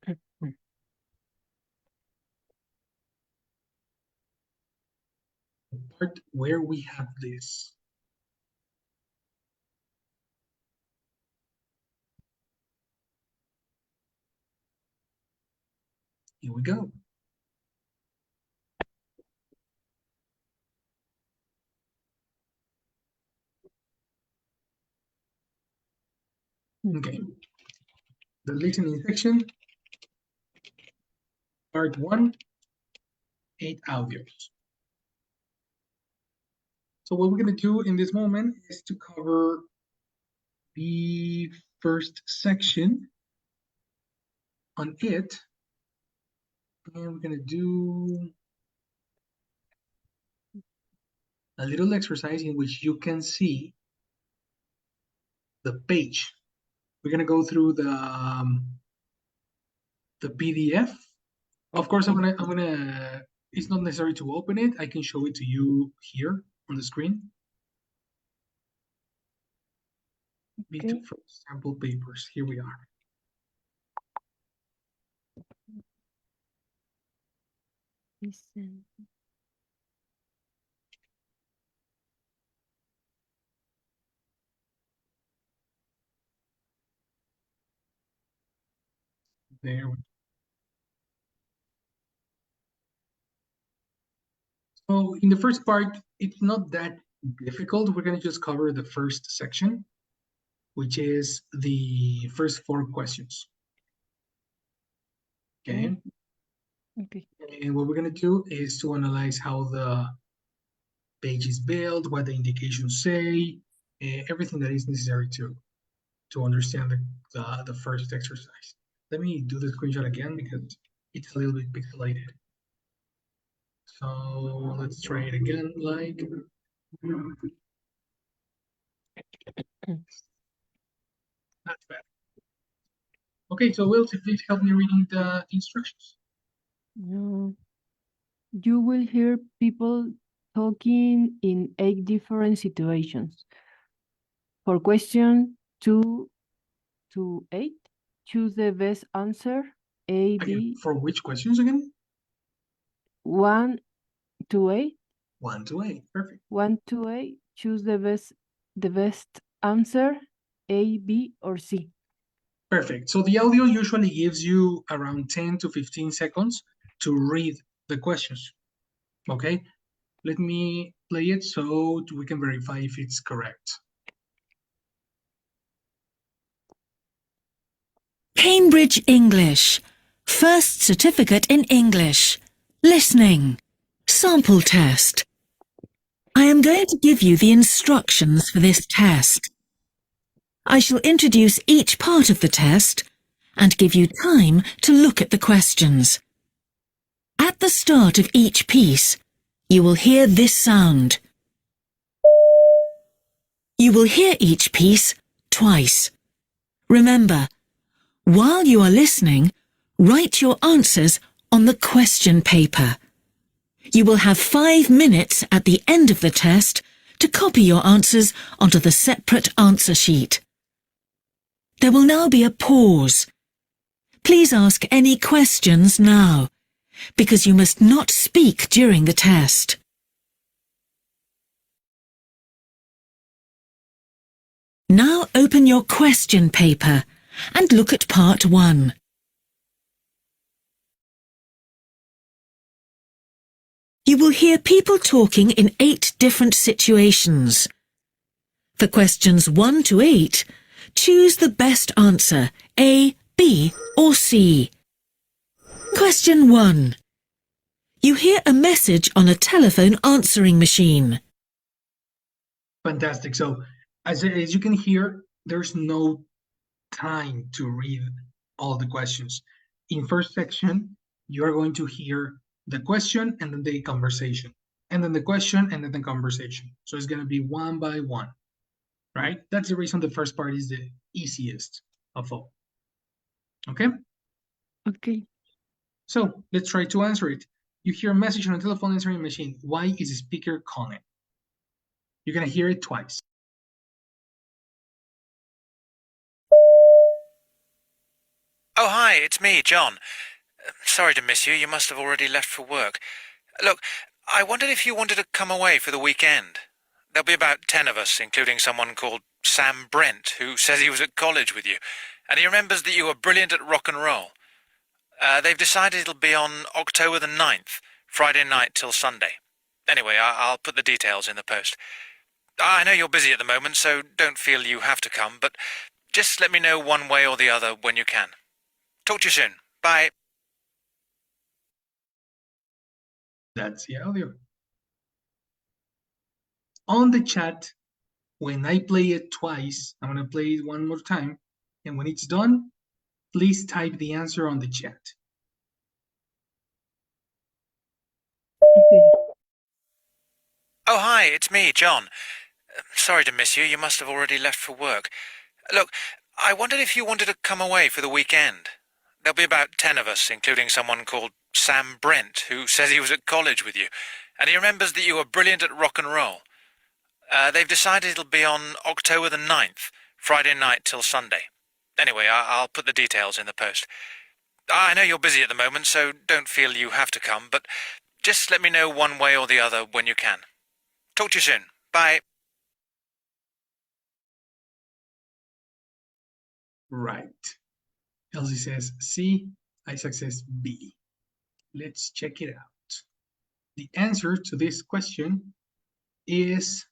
The part where we have this. Here we go. Okay. The listening section, part 1, 8 audios. So what we're going to do in this moment is to cover the first section on it. And we're going to do a little exercise in which you can see the page. We're going to go through the PDF. Of course, it's not necessary to open it. I can show it to you here on the screen. Okay. For sample papers, here we are. Listen. There we go. So in the first part, it's not that difficult. We're going to just cover the first section, which is the first 4 questions. Okay. Okay. And what we're going to do is to analyze how the page is built, what the indications say, everything that is necessary to understand the first exercise. Let me do the screenshot again because it's a little bit pixelated. So let's try it again, like. That's bad. Okay, so Will, please help me reading the instructions. No. You will hear people talking in 8 different situations. For question 2 to 8, choose the best answer. A, Again, B, for which questions again? 1 to 8. 1 to 8, perfect. 1 to 8, choose the best answer, A, B, or C. Perfect. So the audio usually gives you around 10 to 15 seconds to read the questions. Okay, let me play it so we can verify if it's correct. Cambridge English. First certificate in English. Listening. Sample test. I am going to give you the instructions for this test. I shall introduce each part of the test and give you time to look at the questions. At the start of each piece, you will hear this sound. You will hear each piece twice. Remember, while you are listening, write your answers on the question paper. You will have 5 minutes at the end of the test to copy your answers onto the separate answer sheet. There will now be a pause. Please ask any questions now, because you must not speak during the test. Now open your question paper and look at part 1. You will hear people talking in 8 different situations. For questions 1 to 8, choose the best answer, A, B, or C. Question 1. You hear a message on a telephone answering machine. Fantastic. So as you can hear, there's no time to read all the questions. In first section, you're going to hear the question and then the conversation, and then the question and then the conversation. So it's going to be one by one, right? That's the reason the first part is the easiest of all. Okay? Okay. So let's try to answer it. You hear a message on a telephone answering machine. Why is the speaker calling? You're going to hear it twice. Oh, hi, it's me, John. Sorry to miss you. You must have already left for work. Look, I wondered if you wanted to come away for the weekend. There'll be about 10 of us, including someone called Sam Brent, who says he was at college with you, and he remembers that you were brilliant at rock and roll. They've decided it'll be on October the 9th, Friday night till Sunday. Anyway, I'll put the details in the post. I know you're busy at the moment, so don't feel you have to come, but just let me know one way or the other when you can. Talk to you soon. Bye. That's the audio. On the chat, when I play it twice, I'm going to play it one more time. And when it's done, please type the answer on the chat. Okay. Oh, hi, it's me, John. Sorry to miss you. You must have already left for work. Look, I wondered if you wanted to come away for the weekend. There'll be about 10 of us, including someone called Sam Brent, who says he was at college with you, and he remembers that you were brilliant at rock and roll. They've decided it'll be on October the 9th, Friday night till Sunday. Anyway, I'll put the details in the post. I know you're busy at the moment, so don't feel you have to come, but just let me know one way or the other when you can. Talk to you soon. Bye. Right. Elsie says C. Isaac says B. Let's check it out. The answer to this question is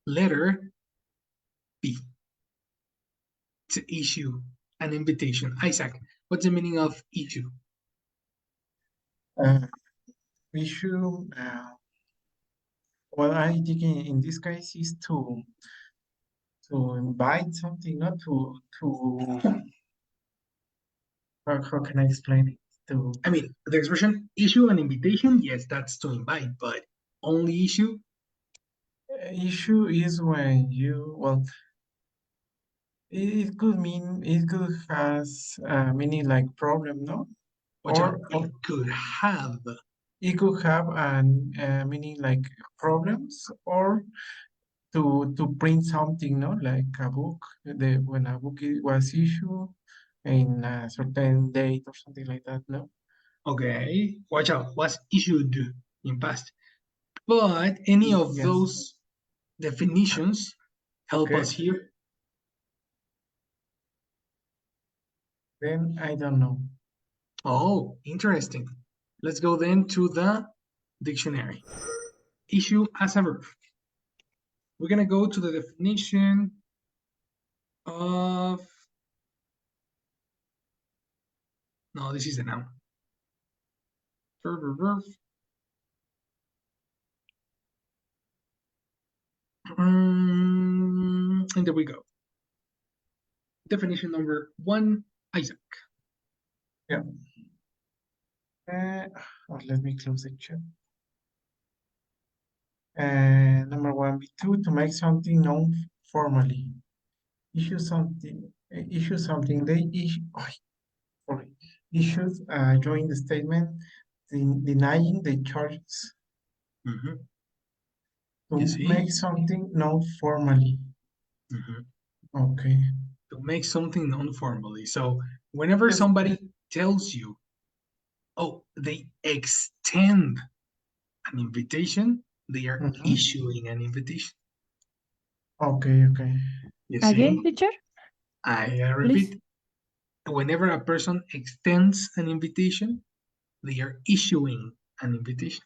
letter B. To issue an invitation. Isaac, what's the meaning of issue? Issue, well, I think in this case is to invite something, not how can I explain it? I mean, the expression issue an invitation, yes, that's to invite, but only issue? Issue is when you, well, it could has meaning like problem, no? Watch out, Or it could have. it could have an meaning like problems, or to print something, no, like a book. When a book was issued in a certain date or something like that, no. Okay, watch out, was issued in past. But any of Yes. those definitions help Okay. us here. Then I don't know. Oh, interesting. Let's go then to the dictionary. Issue as a verb. We're gonna go to the definition of, no, this is the noun. Verb. And there we go. Definition number 1, Isaac. Yeah. Let me close the chat. Number 1B2, to make something known formally. Issue something. They issue. Sorry. Issues join the statement denying the charges. Mm-hmm. To make something known formally. Mm-hmm. Okay. To make something known formally. So whenever somebody tells you, oh, they extend an invitation, they are issuing an invitation. Okay. You Again, see? teacher? I Please. repeat, whenever a person extends an invitation, they are issuing an invitation.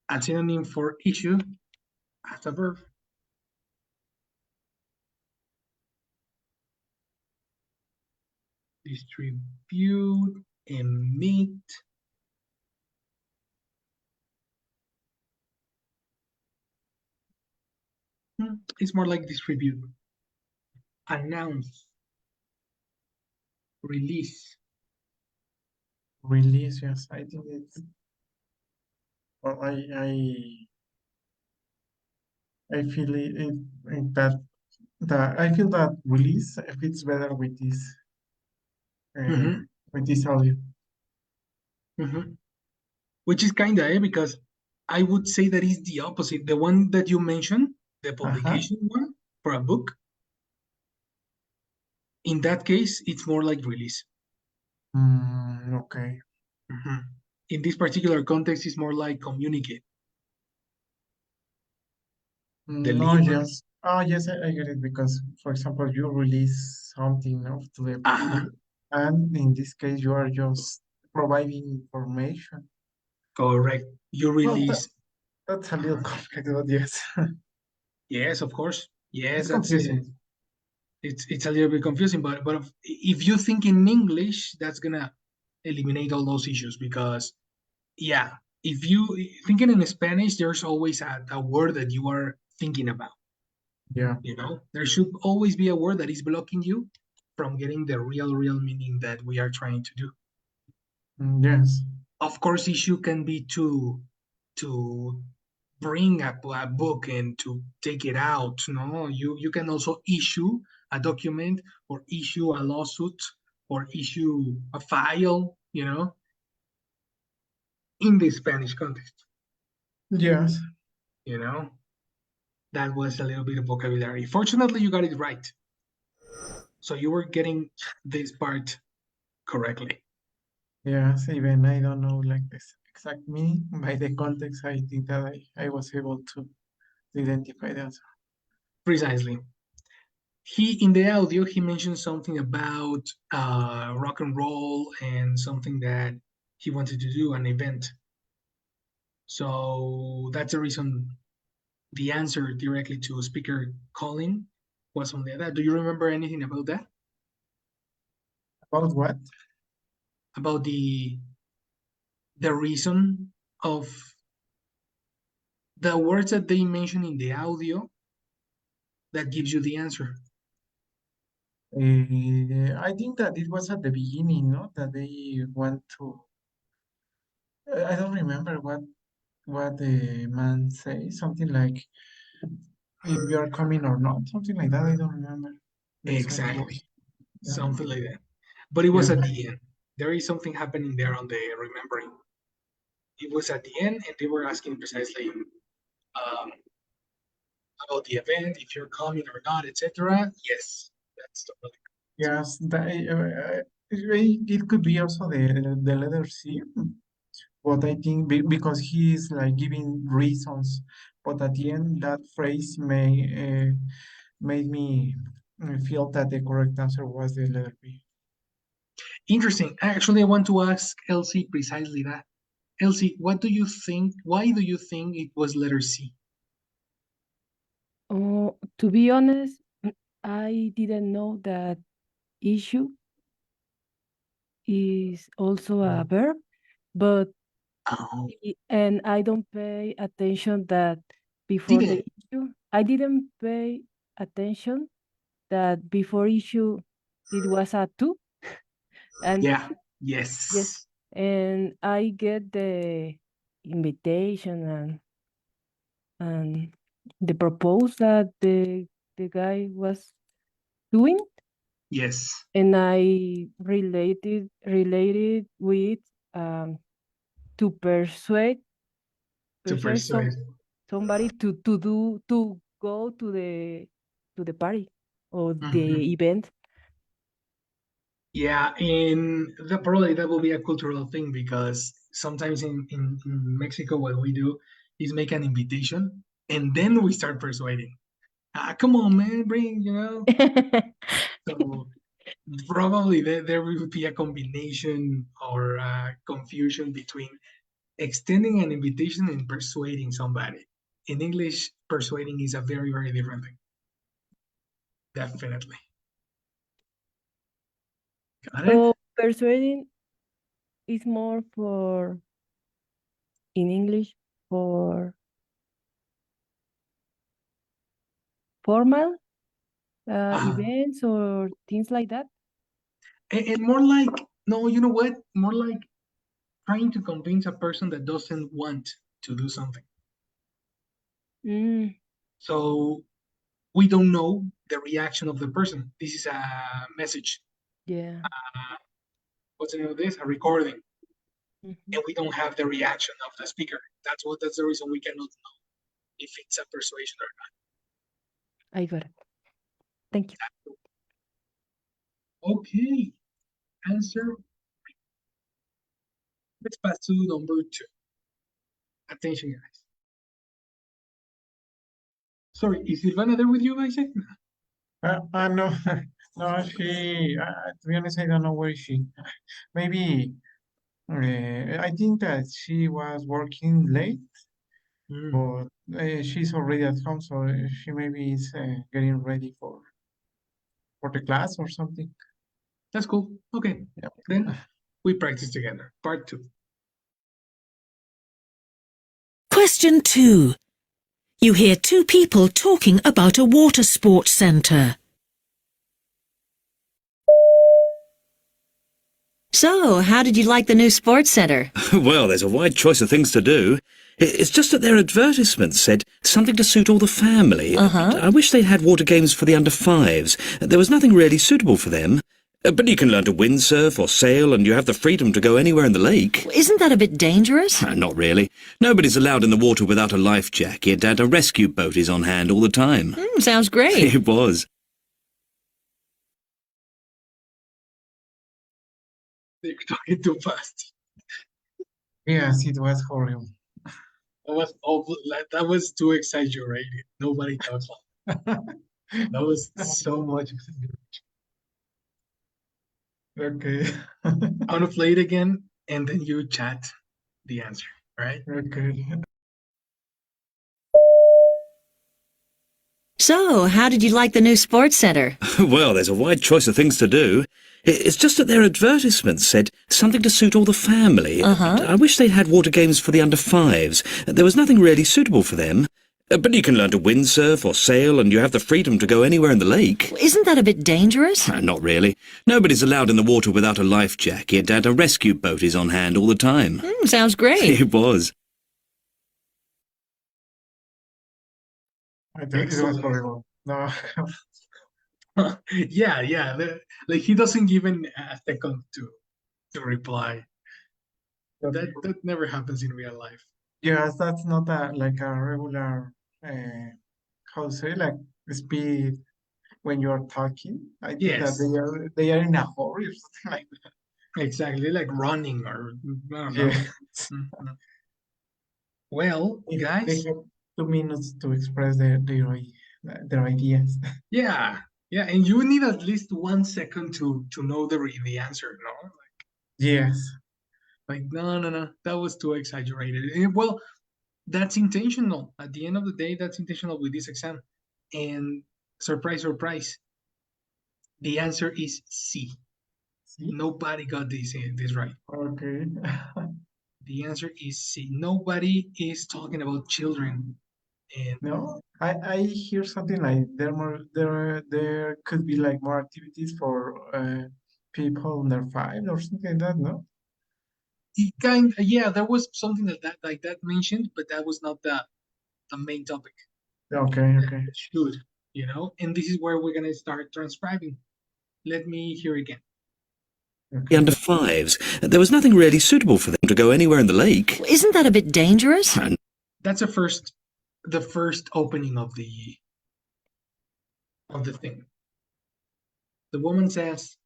A synonym for issue as a verb. Distribute, emit. It's more like distribute. Announce. Release. Release, yes. I think it's. Well, I feel that I feel that release fits better with this audio. Which is kinda, because I would say that is the opposite. The one that you mentioned, the publication one for a book, In that case, it's more like release. Okay. Mhm. In this particular context, it's more like communicate. No, Deliver. yes. Oh, yes, I get it because, for example, you release something to the Uh-huh. public, and in this case, you are just providing information. Correct. You Well, release. that's a little Uh-huh. complicated, but yes. Yes, of course. Yes, It's that's it. confusing. It's a little bit confusing, but if you think in English, that's gonna eliminate all those issues because yeah, if you thinking in Spanish, there's always a word that you are thinking about. Yeah. There should always be a word that is blocking you from getting the real meaning that we are trying to do. Yes. Of course, issue can be to bring a book and to take it out. No, you can also issue a document or issue a lawsuit or issue a file. In the Spanish context. Yes. You know, that was a little bit of vocabulary. Fortunately, you got it right. So you were getting this part correctly. Yes. Even I don't know like this exact meaning by the context. I think that I was able to identify that. Precisely. He in the audio he mentioned something about rock and roll and something that he wanted to do an event. So that's the reason the answer directly to speaker calling was on that. Do you remember anything about that? About what? About the reason of the words that they mention in the audio that gives you the answer. I think that it was at the beginning, no? That they want to. I don't remember what the man says. Something like if you are coming or not. Something like that. I don't remember the exact Exactly. words. Yeah. Something like that. But it was Yeah. at the end. There is something happening there on the remembering. It was at the end, and they were asking precisely about the event, if you're coming or not, etc. Yes, that's totally. Yes. It could be also the letter C. But I think because he is like giving reasons, but at the end that phrase made me feel that the correct answer was the letter B. Interesting. Actually, I want to ask Elsie precisely that. Elsie, what do you think? Why do you think it was letter C? Oh, to be honest, I didn't know that issue is also a verb, but Oh, and I don't pay attention that before the didn't. issue. I didn't pay attention that before issue it was a two, and Yeah. yes, Yes. and I get the invitation and the proposal that the guy was doing, Yes. and I related with um to To persuade persuade. somebody to go to the party or Mhm. the event. Yeah, and probably that will be a cultural thing because sometimes in Mexico, what we do is make an invitation and then we start persuading. Come on, man, bring. So probably there will be a combination or a confusion between extending an invitation and persuading somebody. In English, persuading is a very different thing. Definitely. Got it? So persuading is more for in English for formal Uh, events or things like that. and more like, no, you know what? More like trying to convince a person that doesn't want to do something. Mm, So we don't know the reaction of the person. This is a message. yeah. What's the name of this? A recording. Mhm. And we don't have the reaction of the speaker. That's the reason we cannot know if it's a persuasion or I got it. Thank you. not. Okay, answer. Let's pass to number 2. Attention, guys. Sorry, is Silvana there with you, Isaac? No, no, to be honest, I don't know where is she. Maybe, I think that she was working late, but she's already at home, so she maybe is getting ready for the class or something. That's cool. Okay, Yeah. then we practice together. Part 2. Question 2. You hear two people talking about a water sports centre. So, how did you like the new sports centre? Well, there's a wide choice of things to do. It's just that their advertisement said something to suit all the family. I wish they'd had water games for the under fives. There was nothing really suitable for them. But you can learn to windsurf or sail, and you have the freedom to go anywhere in the lake. Isn't that a bit dangerous? Not really. Nobody's allowed in the water without a life jacket, and a rescue boat is on hand all the time. Sounds great. It was. You're talking too fast. Yes, it was horrible. That was awful. That was too exaggerated. Nobody talks like that. That was so much exaggeration. Okay. I'm gonna play it again, and then you chat the answer, right? Okay. So, how did you like the new sports centre? Well, there's a wide choice of things to do. It's just that their advertisement said something to suit all the family. I wish they'd had water games for the under fives. There was nothing really suitable for them. But you can learn to windsurf or sail, and you have the freedom to go anywhere in the lake. Isn't that a bit dangerous? Not really. Nobody's allowed in the water without a life jacket, and a rescue boat is on hand all the time. Sounds great. It was. I think it was horrible. No. Yeah. Like he doesn't give a second to reply. That never happens in real life. Yes, that's not like a regular, how to say, like speed when you're talking. I think that Yes. they are in a hurry or something like that. Exactly, like running or I don't know. Yeah. Mhm. Well, They guys, have 2 minutes to express their ideas. yeah, and you need at least 1 second to know the answer, no? Yes. Like no, that was too exaggerated. Well, that's intentional. At the end of the day, that's intentional with this exam. And surprise, the answer is C. See? Nobody got this right. Okay. The answer is C. Nobody is talking about children. And No, I hear something like there could be like more activities for people under 5 or something like that, no? yeah, there was something like that mentioned, but that was not the main topic. Okay. Should, and this is where we're gonna start transcribing. Let me hear again. The under fives. There was nothing really suitable for them to go anywhere in the lake. Isn't that a bit dangerous? That's the first opening of the thing. The woman says,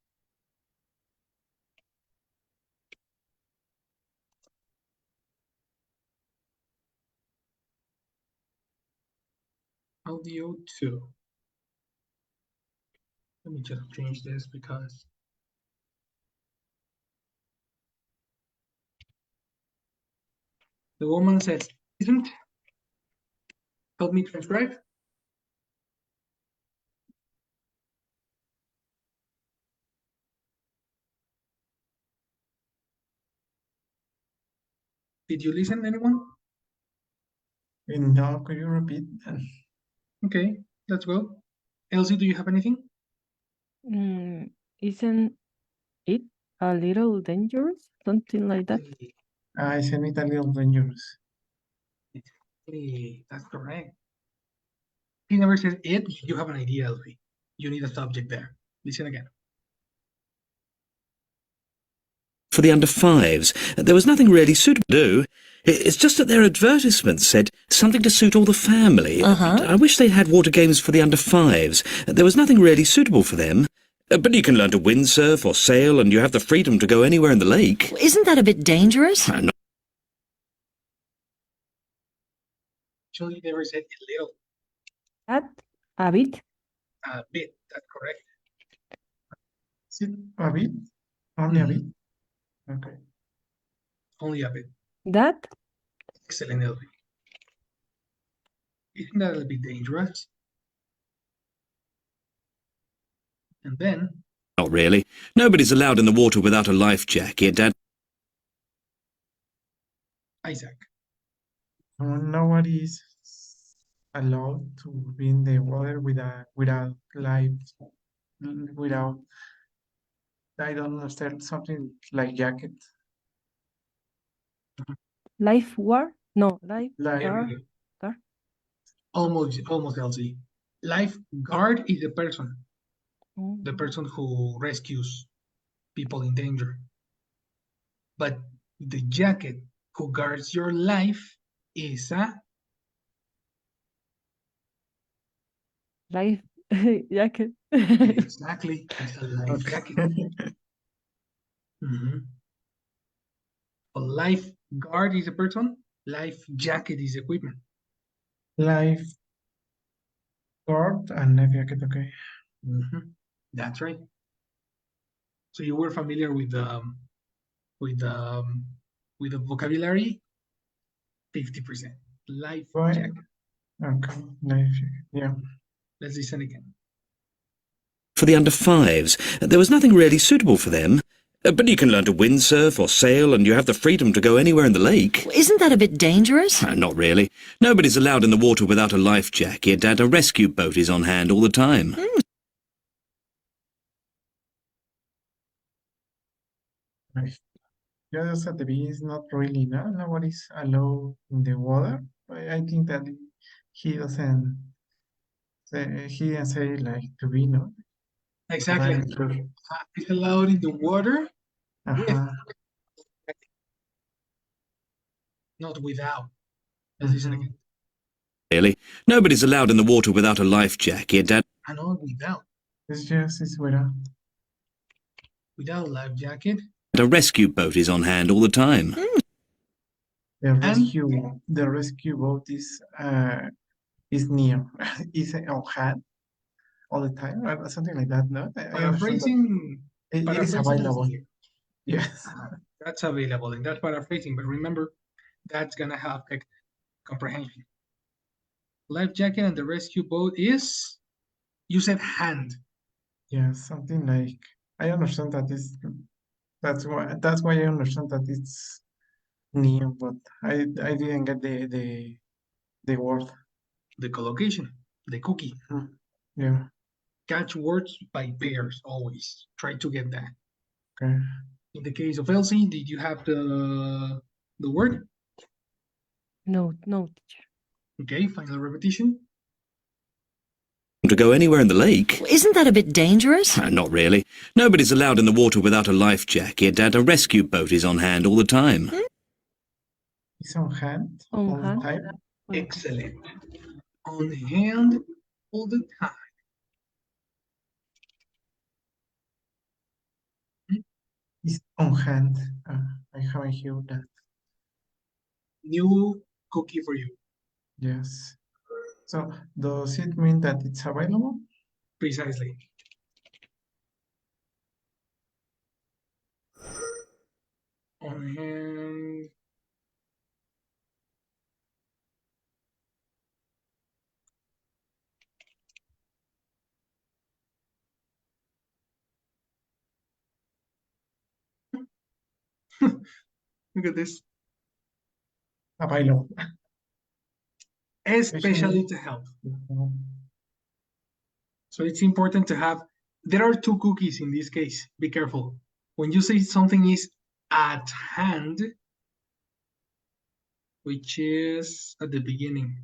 audio 2. Let me just change this because the woman says, isn't, help me transcribe. Did you listen, anyone? No, could you repeat? Okay, let's go. Elsie, do you have anything? Isn't it a little dangerous? Something like that. Isn't it a little dangerous? Hey, that's correct. He never says it. You have an idea, Elsie. You need a subject there. Listen again. For the under fives. There was nothing really suitable to do. It's just that their advertisement said something to suit all the family. I wish they'd had water games for the under fives. There was nothing really suitable for them. But you can learn to windsurf or sail, and you have the freedom to go anywhere in the lake. Isn't that a bit dangerous? Not Actually, never said a little, That, a bit. a bit. That's correct. Is it a bit? Only a bit? Mhm. Okay. Only a bit. That, Excellent, Elvi. Isn't that a bit dangerous? And then, really. Nobody's allowed in the water without a life jacket, and Isaac. Nobody is allowed to be in the water without life, without, I don't understand, something like jacket. lifeguard? No, life Like, guard. Almost, Elsie. Lifeguard is the person who rescues people in danger. But the jacket who guards your life is a Life jacket. exactly, it's a life jacket. Mhm. A lifeguard is a person, life jacket is equipment. life guard and life jacket, okay. Mhm. That's right. So you were familiar with with um, with the vocabulary, 50%. Life Right. jacket. Okay, life jacket, yeah. Let's listen again. for the under fives. There was nothing really suitable for them. But you can learn to windsurf or sail, and you have the freedom to go anywhere in the lake. Isn't that a bit dangerous? Not really. Nobody's allowed in the water without a life jacket, and a rescue boat is on hand all the time. Nice. Just at the beginning, it's not really, no, nobody's allowed in the water. I think that he doesn't he didn't say like to be, no? Exactly. I'm sure. It's allowed in the water with, Uh-huh. not without. Let's listen again. Really? Nobody's allowed in the water without a life jacket, and Not without. It's without. Without a life jacket. a rescue boat is on hand all the time. The rescue boat is near, is on hand all the time, or something like that, no? I understand that it is available. Yes. That's available, and that's paraphrasing, but remember, that's gonna have comprehension. Life jacket and the rescue boat is, you said hand. Yeah, something like, I understand that that's why I understand that it's near, but I didn't get the word. The collocation, the cookie. Yeah. Catch words by pairs always. Try to get that. Okay. In the case of Elsie, did you have the word? No, teacher. Okay, final repetition. To go anywhere in the lake. Isn't that a bit dangerous? Not really. Nobody's allowed in the water without a life jacket, and a rescue boat is on hand all the time. It's on hand On all hand. the time. Excellent. On hand all the time. It's on hand. I haven't heard that. New cookie for you. Yes. So does it mean that it's available? Precisely. On hand. Look at this. Available. Especially to help. So it's important to have, there are two cookies in this case. Be careful. When you say something is at hand, which is at the beginning.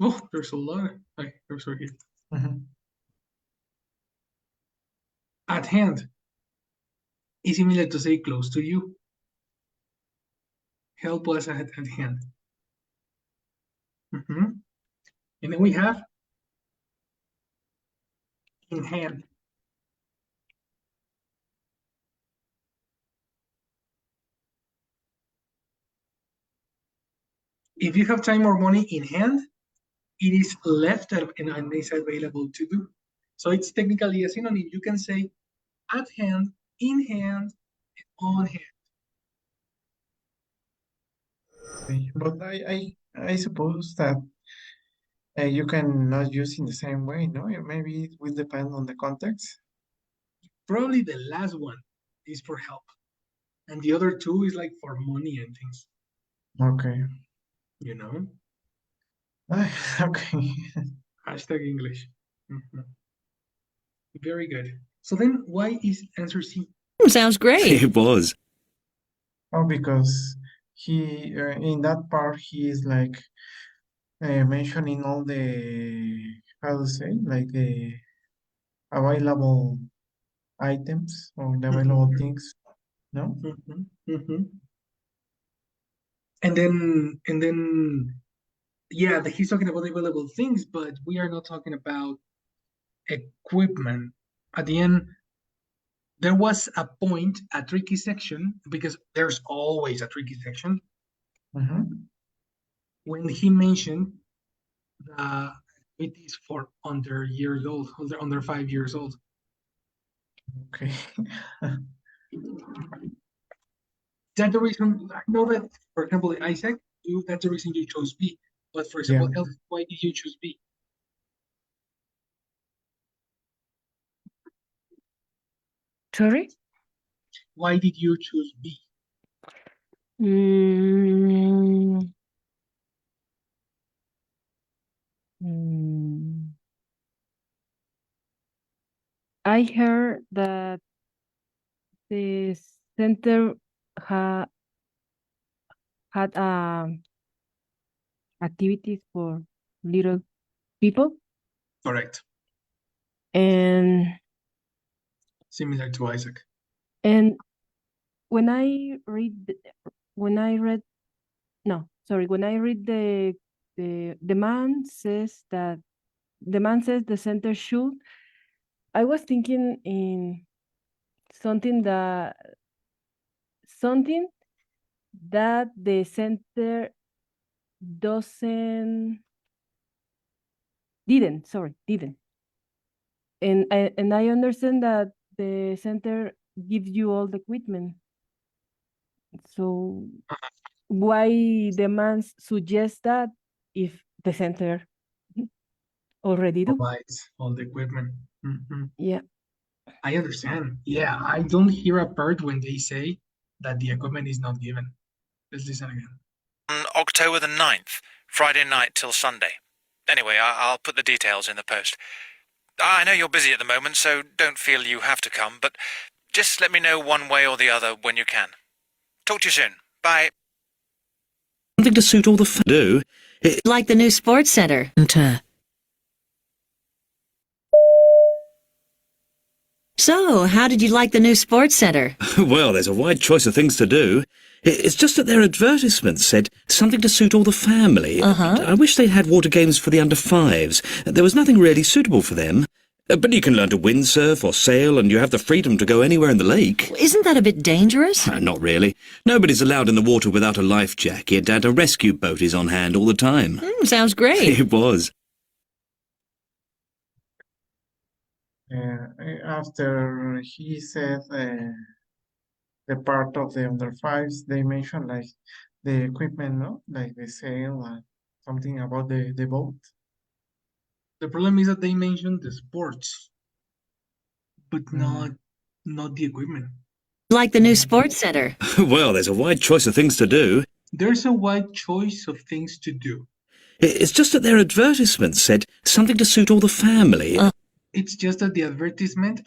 Oh, there's a lot. Okay, there's right here. Mhm. At hand. is similar to say close to you. Help was at hand. And then we have in hand. If you have time or money in hand, it is left and is available to do. So it's technically a synonym. You can say at hand, in hand, and on hand. But I suppose that you can not use in the same way, no? Maybe it will depend on the context. Probably the last one is for help. And the other two is like for money and things. Okay. You know? Okay. Hashtag English. Very good. So then why is answer C? Sounds great. It was. Oh, because he in that part he is like mentioning all the how to say like the available items or the available things, no? And then yeah, he's talking about available things, but we are not talking about equipment. At the end, there was a point, a tricky section, because there's always a tricky section, when he mentioned the activities for under years old, under 5 years old. Okay. That's the reason I know that, for example, Isaac, that's the reason you chose B. But for example, Yeah. why did you choose B? Sorry? Why did you choose B? Mm, mm. I heard that the center had activities for little people, Correct. and Similar to Isaac. when I read when I read the man says that the man says the center should, I was thinking in something that the center didn't. And I understand that the center gives you all the equipment. So why the man suggests that if the center already do? Provides all the equipment. Yeah. I understand. Yeah, I don't hear a part when they say that the equipment is not given. Let's listen again. On October the 9th, Friday night till Sunday. Anyway, I'll put the details in the post. I know you're busy at the moment, so don't feel you have to come, but just let me know one way or the other when you can. Talk to you soon. Bye. Something to suit all the do. Like the new sports center. So, how did you like the new sports center? Well, there's a wide choice of things to do. It's just that their advertisement said something to suit all the family. I wish they'd had water games for the under fives. There was nothing really suitable for them. But you can learn to windsurf or sail, and you have the freedom to go anywhere in the lake. Isn't that a bit dangerous? Not really. Nobody's allowed in the water without a life jacket, and a rescue boat is on hand all the time. Sounds great. It was. After he said the part of the under fives, they mentioned like the equipment, no? Like the sail and something about the boat. The problem is that they mentioned the sports, but not the equipment. Like the new sports center. Well, there's a wide choice of things to do. There's a wide choice of things to do. It's just that their advertisement said something to suit all the family. It's just that the advertisement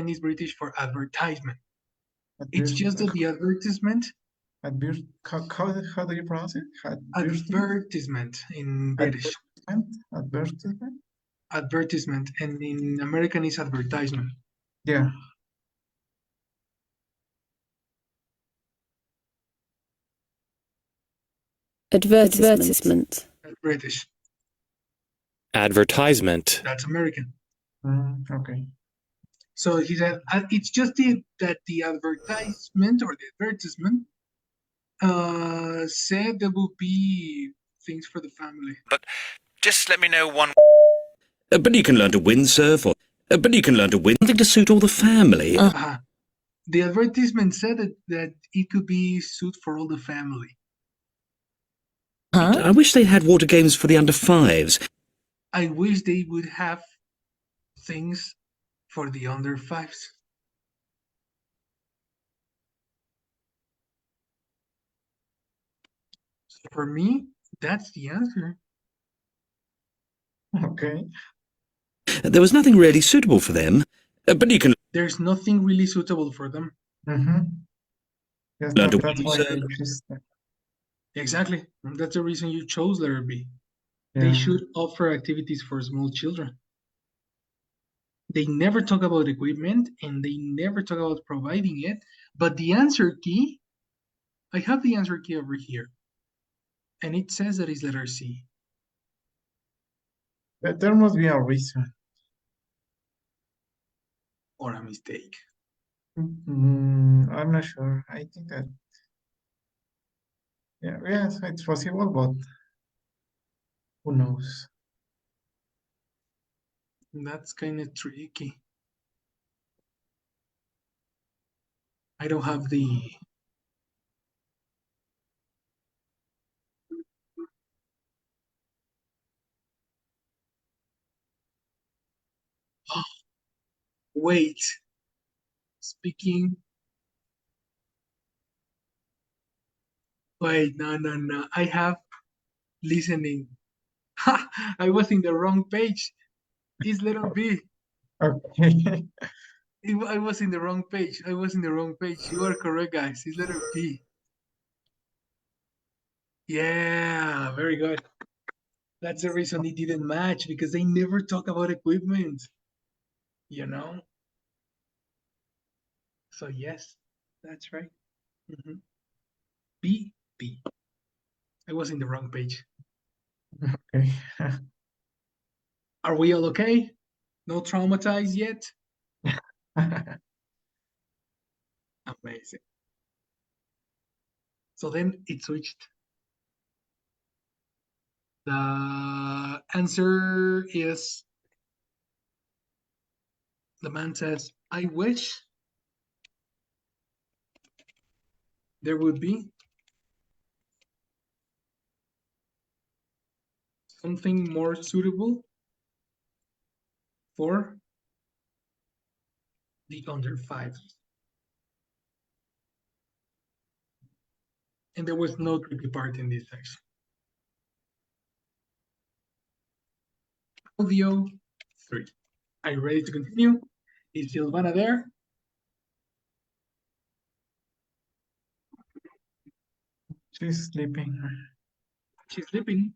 is British for advertisement. It's just that the advertisement. How do you pronounce it? Advertisement in British. Advertisement? Advertisement, and in American is advertisement. Yeah. Advertisement. That's British. Advertisement. That's American. Okay. So he said, it's just that the advertisement or the advertisement said there will be things for the family. But just let me know one. But you can learn to windsurf, or but you can learn to win something to suit all the family. The advertisement said that it could be suit for all the family. I wish they had water games for the under fives. I wish they would have things for the under fives. So for me, that's the answer. Okay. There was nothing really suitable for them, but you can There's nothing really suitable for them. Yes, learn to that's why I windsurf. choose that. Exactly. And that's the reason you chose letter B. Yeah. They should offer activities for small children. They never talk about equipment and they never talk about providing it. But the answer key, I have the answer key over here. And it says that it's letter C. But there must be a reason. Or a mistake. I'm not sure. I think that, yes, it's possible, but who knows? That's kind of tricky. I don't have the... Wait. Speaking... Wait, no. I have listening. I was in the wrong page. It's letter B. Okay. I was in the wrong page. You are correct, guys. It's letter B. Yeah, very good. That's the reason it didn't match, because they never talk about equipment. You know? So yes, that's right. B. I was in the wrong page. Okay. Are we all okay? No traumatized yet? Amazing. So then it switched. The answer is, the man says, I wish there would be something more suitable for the under fives. And there was no tricky part in this section. Audio 3. Are you ready to continue? Is Silvana there? She's sleeping. She's sleeping.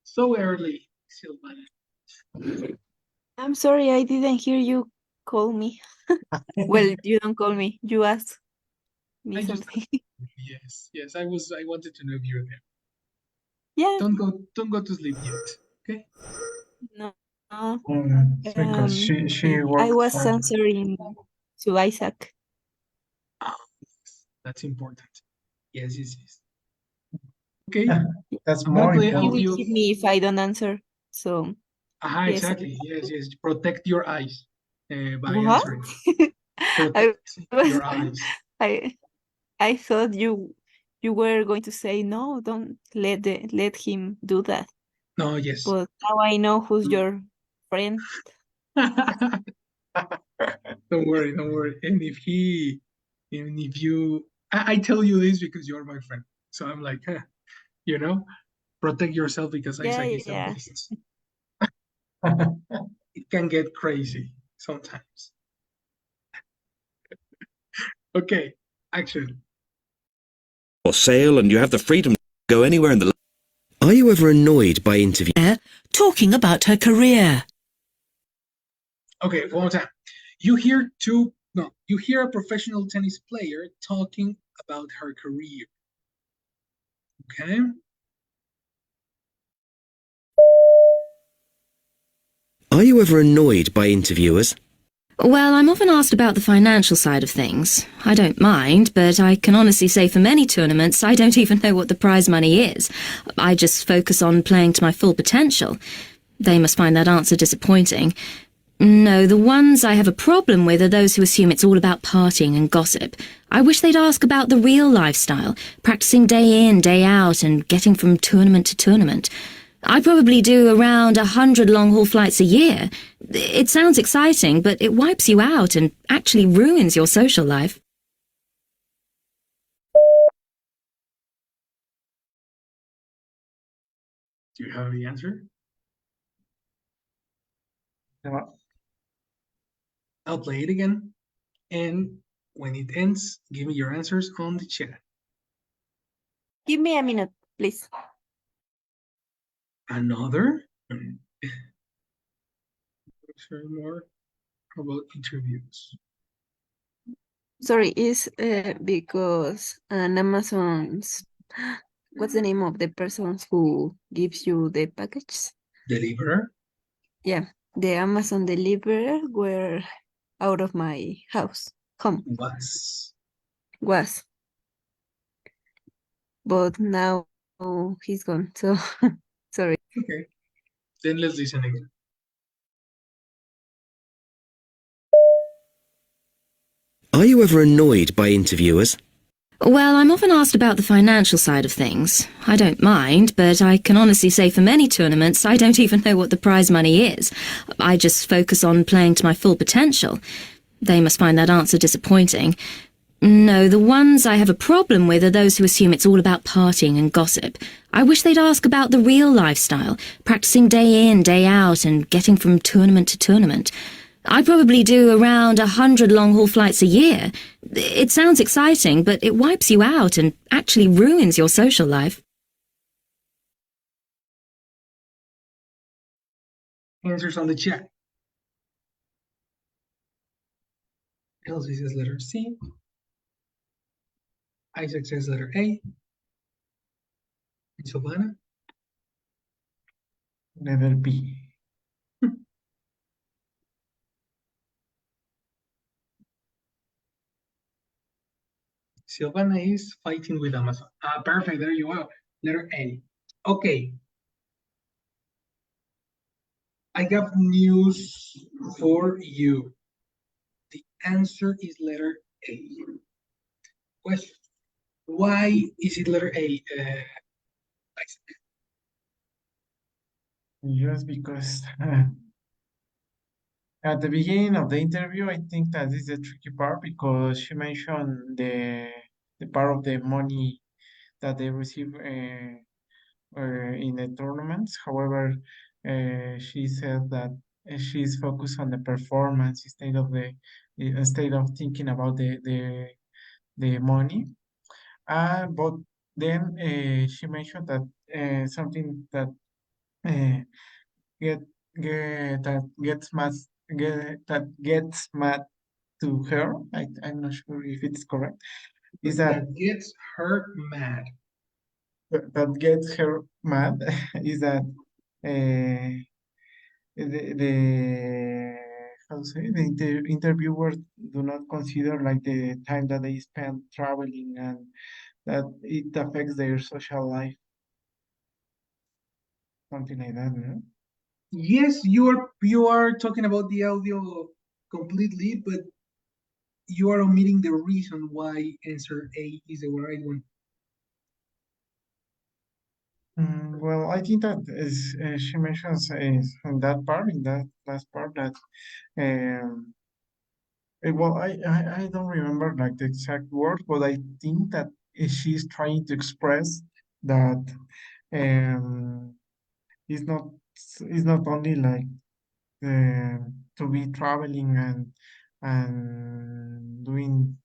So early, Silvana. I'm sorry, I didn't hear you call me. Well, you don't call me. You ask me something. Yes. I wanted to know if you were there. Yeah. Don't go to sleep yet. Okay. No. It's because she I worked was hard. answering to Isaac. That's important. Yes. Okay. That's I'm gonna more play He will audio. hit me if I don't answer. So. Yes. Exactly. Yes. Protect your eyes by What? answering. Protect your eyes. I thought you were going to say no. Don't let him do that. No. Yes. But now I know who's your friend. Don't worry. And if you, I tell you this because you're my friend. So I'm like, protect yourself because Isaac is the best. It can get crazy sometimes. Okay, action. Or sail, and you have the freedom to go anywhere in the. Are you ever annoyed by interviews? Talking about her career. Okay, one more time. You hear a professional tennis player talking about her career. Okay. Are you ever annoyed by interviewers? Well, I'm often asked about the financial side of things. I don't mind, but I can honestly say for many tournaments, I don't even know what the prize money is. I just focus on playing to my full potential. They must find that answer disappointing. No, the ones I have a problem with are those who assume it's all about partying and gossip. I wish they'd ask about the real lifestyle, practicing day in, day out, and getting from tournament to tournament. I probably do around 100 long-haul flights a year. It sounds exciting, but it wipes you out and actually ruins your social life. Do you have the answer? No. I'll play it again. And when it ends, give me your answers on the chat. Give me a minute, please. Another? Share more about interviews. Sorry, it's because an Amazon's what's the name of the person who gives you the package? Deliverer? Yeah, the Amazon deliverer were out of my house. Home was, but now he's gone. So sorry. Okay. Then let's listen again. Are you ever annoyed by interviewers? Well, I'm often asked about the financial side of things. I don't mind, but I can honestly say for many tournaments, I don't even know what the prize money is. I just focus on playing to my full potential. They must find that answer disappointing. No, the ones I have a problem with are those who assume it's all about partying and gossip. I wish they'd ask about the real lifestyle, practicing day in, day out, and getting from tournament to tournament. I probably do around 100 long-haul flights a year. It sounds exciting, but it wipes you out and actually ruins your social life. Answers on the chat. Elsie says letter C. Isaac says letter A. And Silvana? Letter B. Silvana is fighting with Amazon. Perfect. There you are. Letter A. Okay. I got news for you. The answer is letter A. Question. Why is it letter A? Isaac? Just because at the beginning of the interview, I think that is the tricky part because she mentioned the part of the money that they receive in the tournaments. However, she said that she's focused on the performance instead of thinking about the money. But then she mentioned that something that uh, get that gets mad to her. I'm not sure if it's correct. Is that That gets her mad. that gets her mad is that the how to say the interviewers do not consider like the time that they spend traveling and that it affects their social life, something like that, no? Yes, you are talking about the audio completely, but you are omitting the reason why answer A is the right one. Well, I think that is, she mentions in that part, in that last part, that well, I don't remember like the exact word, but I think that she's trying to express that um, it's not it's not only like to be traveling and doing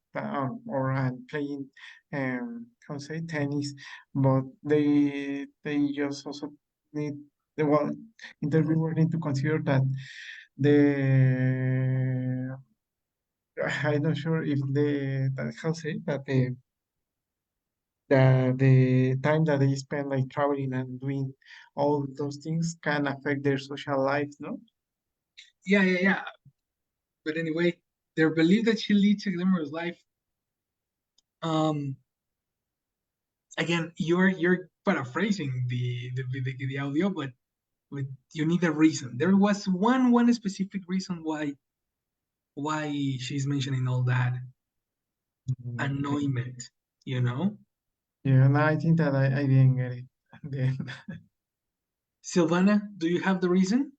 or and playing how to say tennis, but they just also need the well interviewer need to consider that the I'm not sure if the that how to say that the time that they spend like traveling and doing all those things can affect their social life, no? Yeah. But anyway, their belief that she leads a glamorous life. Again, you're paraphrasing the audio, but you need a reason. There was one specific reason why she's mentioning all that annoyment, you know? Yeah, no, I think that I didn't get it. Then Silvana, do you have the reason?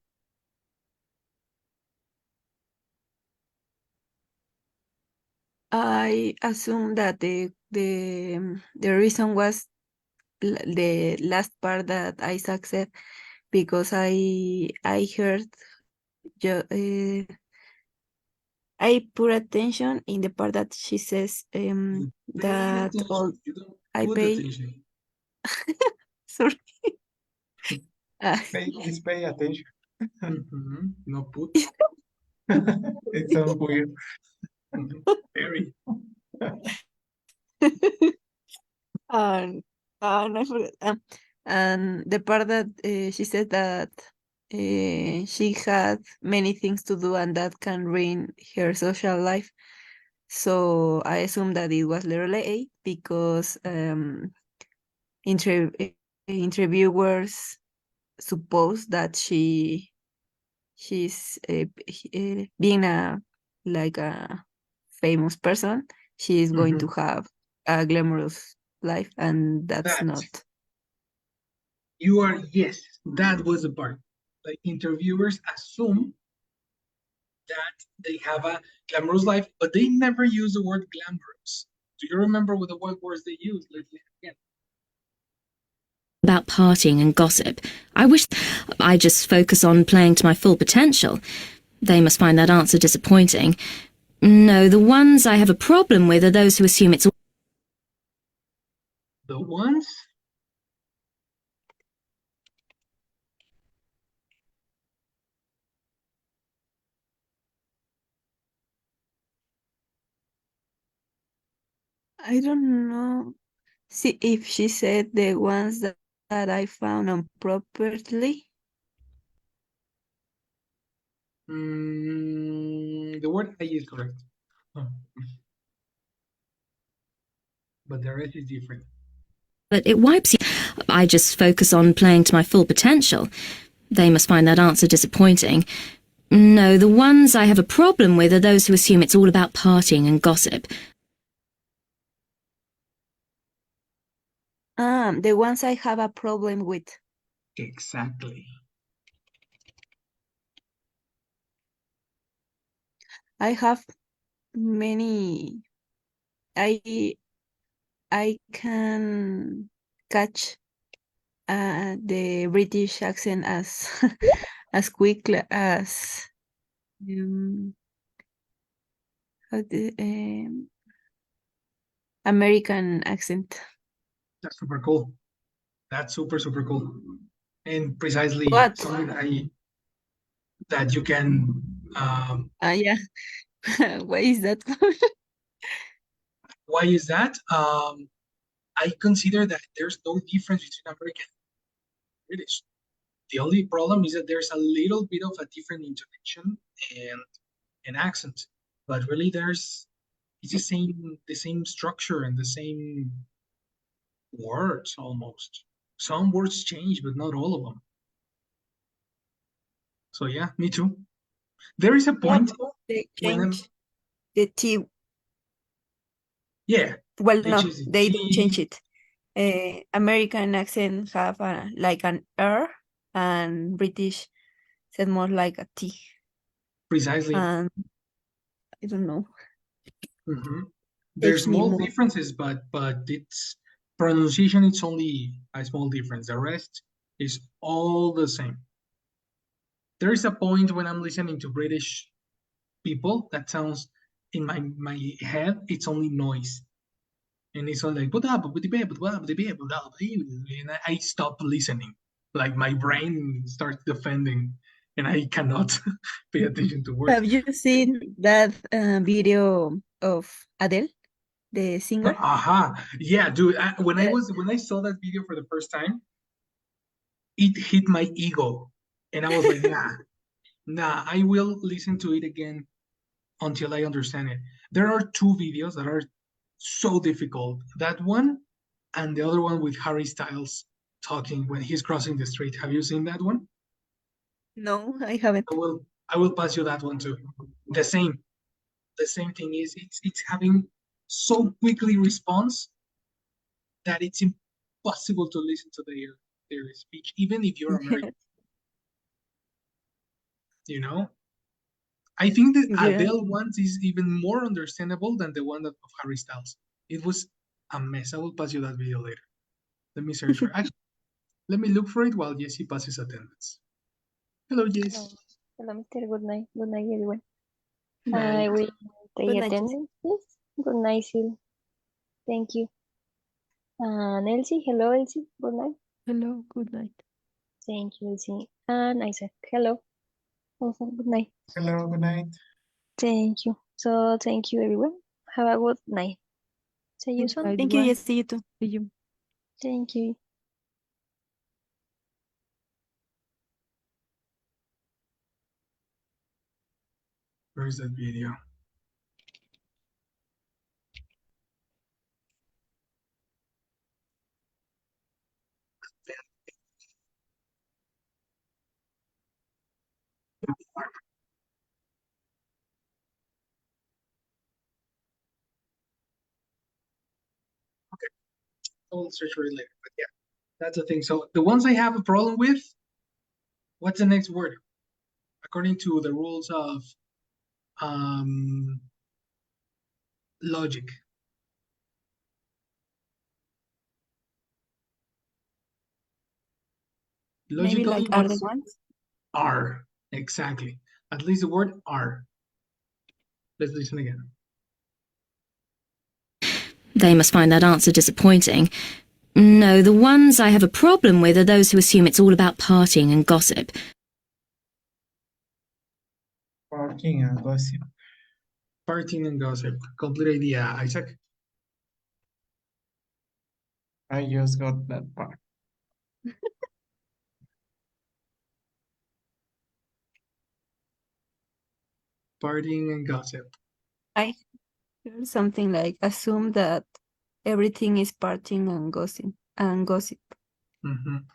I assume that the reason was the last part that Isaac said, because I heard I put attention in the part that she says You pay that all attention. You don't I put pay. attention. Sorry. Uh, please pay attention. No put. It sounds weird. Very. and I forgot. And the part that she said that she had many things to do and that can ruin her social life. So I assume that it was letter A because interviewers suppose that she's being like a famous person, she is going to have a glamorous life, and that's That not. you are, yes, that was the part. Like interviewers assume that they have a glamorous life, but they never use the word glamorous. Do you remember what words they use? Let's again. About partying and gossip. I wish I just focus on playing to my full potential. They must find that answer disappointing. No, the ones I have a problem with are those who assume it's all The ones. I don't know. See if she said the ones that I found improperly. The word I is correct. But the rest is different. but it wipes you. I just focus on playing to my full potential. They must find that answer disappointing. No, the ones I have a problem with are those who assume it's all about partying and gossip. The ones I have a problem with. Exactly. I have many. I can catch the British accent as as quick as American accent. That's super cool. That's super cool. And precisely What? something that you can Yeah. Why is that? why is that? I consider that there's no difference between American and British. The only problem is that there's a little bit of a different intonation and accent, but really it's the same structure and the same words almost. Some words change, but not all of them. So yeah, me too. There is a point They when I'm, change the T. yeah, Well, they no, choose the they don't change T it. American accent have like an R, and British said more like a T. precisely. And I don't know. There's Takes me small more. differences, but it's pronunciation. It's only a small difference. The rest is all the same. There is a point when I'm listening to British people that sounds in my head. It's only noise, and it's all like and I stop listening. Like my brain starts defending, and I cannot pay attention to words. Have you seen that video of Adele? the singer. Aha. Yeah, dude. When Yeah. I saw that video for the first time, it hit my ego. And I was like, nah, I will listen to it again until I understand it. There are two videos that are so difficult. That one and the other one with Harry Styles talking when he's crossing the street. Have you seen that one? No, I haven't. I will pass you that one too. The same. The same thing is it's having so quickly response that it's impossible to listen to their speech, even if you're American. You know? I think the Yeah. Adele ones is even more understandable than the one of Harry Styles. It was a mess. I will pass you that video later. Let me search for actually let me look for it while Jessie passes attendance. Hello, Jess. Hello, Mr. Good night. Good night, everyone. Good I night. will Good take night, Jess. attendance, please. Good night, Sil. Thank you. And Elsie, hello, Elsie. Good night. Hello, good night. Thank you, Elsie. And Isaac, hello. Also, good night. Hello, good night. Thank you. So, thank you, everyone. Have a good night. See you Good soon. night, Thank you, bye. yes, see you too. See you. Thank you. Where is that video? Okay, I'll search for it later. But yeah, that's the thing. So the ones I have a problem with, what's the next word? According to the rules of um, logic. Maybe Logically, like are the what's ones? are? Exactly. At least the word are. Let's listen again. They must find that answer disappointing. No, the ones I have a problem with are those who assume it's all about partying and gossip. Parking and gossip. Partying and gossip. Complete idea, Isaac. I just got that part. Partying and gossip. I heard something like assume that everything is partying and gossip and gossip.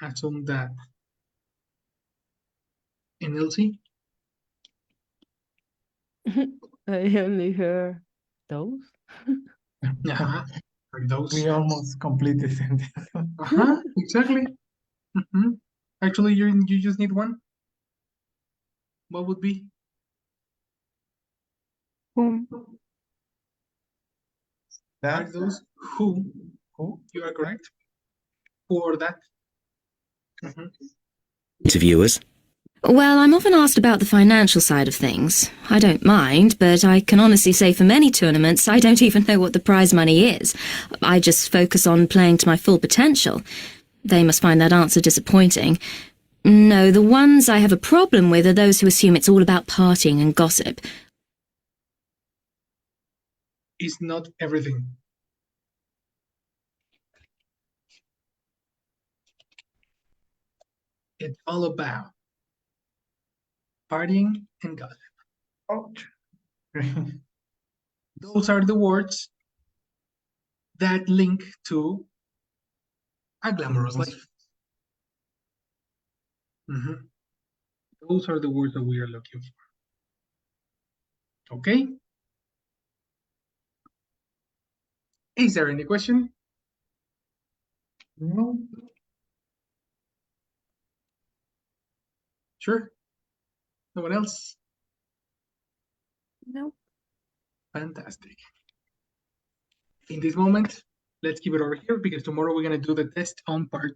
Assume that. And Elsie? I only heard those. Uh-huh. Like those. We almost complete the sentence. Exactly. Actually, you just need one. What would be? Whom? Are That, those who? who? You are correct. Who or that? Mhm. Interviewers. Well, I'm often asked about the financial side of things. I don't mind, but I can honestly say for many tournaments, I don't even know what the prize money is. I just focus on playing to my full potential. They must find that answer disappointing. No, the ones I have a problem with are those who assume it's all about partying and gossip. It's not everything. It's all about partying and gossip. Ouch. Those are the words that link to a glamorous life. Those are the words that we are looking for. Okay? Is there any question? No. Sure. No one else? No. Fantastic. In this moment, let's keep it over here because tomorrow we're going to do the test on part 2.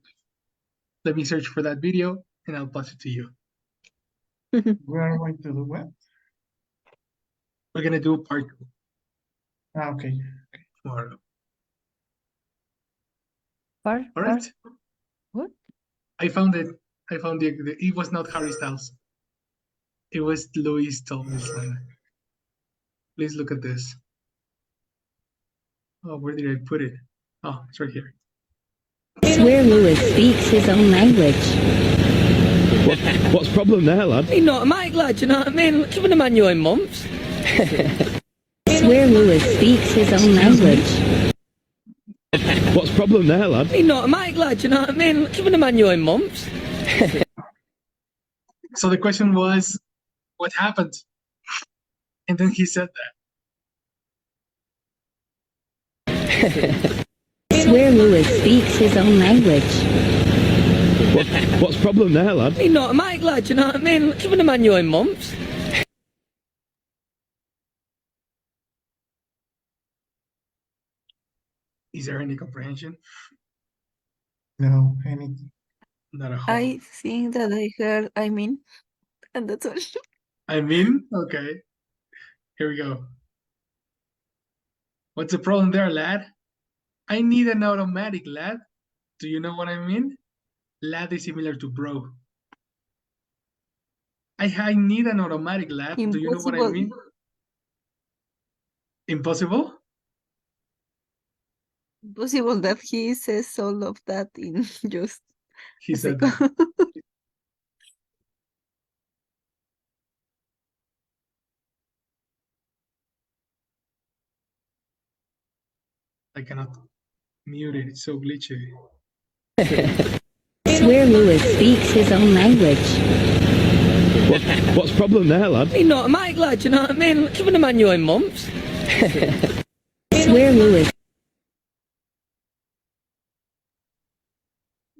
Let me search for that video and I'll pass it to you. We are going to do what? We're going to do part 2 Okay. tomorrow. Part? All right. What? I found it. I found it was not Harry Styles. It was Louis Tomlinson. Please look at this. Oh, where did I put it? Oh, it's right here. Where Lewis speaks his own language. What's the problem there, lad? You're not a mate, lad, you know what I mean? Haven't a man you in months. Where Lewis speaks his own language. What's the problem there, lad? You're not a mate, lad, you know what I mean? Haven't a man you in months. So the question was, what happened? And then he said that. Where Lewis speaks his own language. What's the problem there, lad? You're not a mate, lad, you know what I mean? Haven't a man you in months. Is there any comprehension? No, anything. Not a whole. I think that I heard I mean, and that's all. I mean, okay. Here we go. What's the problem there, lad? I need an automatic, lad. Do you know what I mean? Lad is similar to bro. I need an automatic, lad. Do you know what I mean? Impossible? Possible that he says all of that in just He a said second. that. I cannot mute it. It's so glitchy. Where Lewis speaks his own language. What's the problem there, lad? You're not a mate, lad, you know what I mean? Haven't a man you in months. Where Lewis.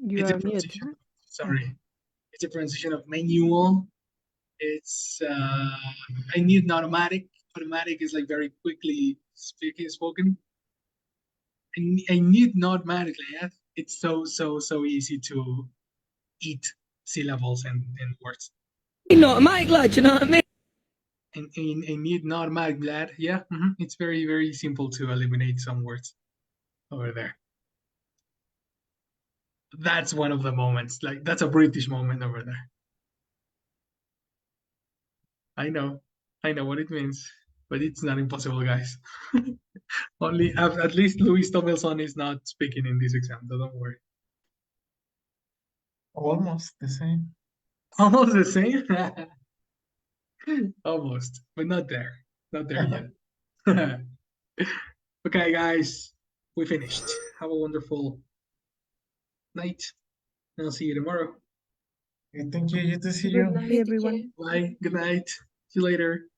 You are mute. Huh? Sorry. It's a transition of manual. It's I need an automatic. Automatic is like very quickly spoken. I need an automatic. Like, it's so easy to eat syllables and words. You're not a mate, lad, you know what I mean? And I need an automatic, lad. Yeah, it's very simple to eliminate some words over there. That's one of the moments. Like, that's a British moment over there. I know what it means, but it's not impossible, guys. Only at least Louis Tomilson is not speaking in this exam, so don't worry. Almost the same. Almost the same. Almost, but not there. Not there yet. Okay, guys, we finished. Have a wonderful night, and I'll see you tomorrow. Thank you. You too. See Good you. night, everyone. Bye. Good night. See you later.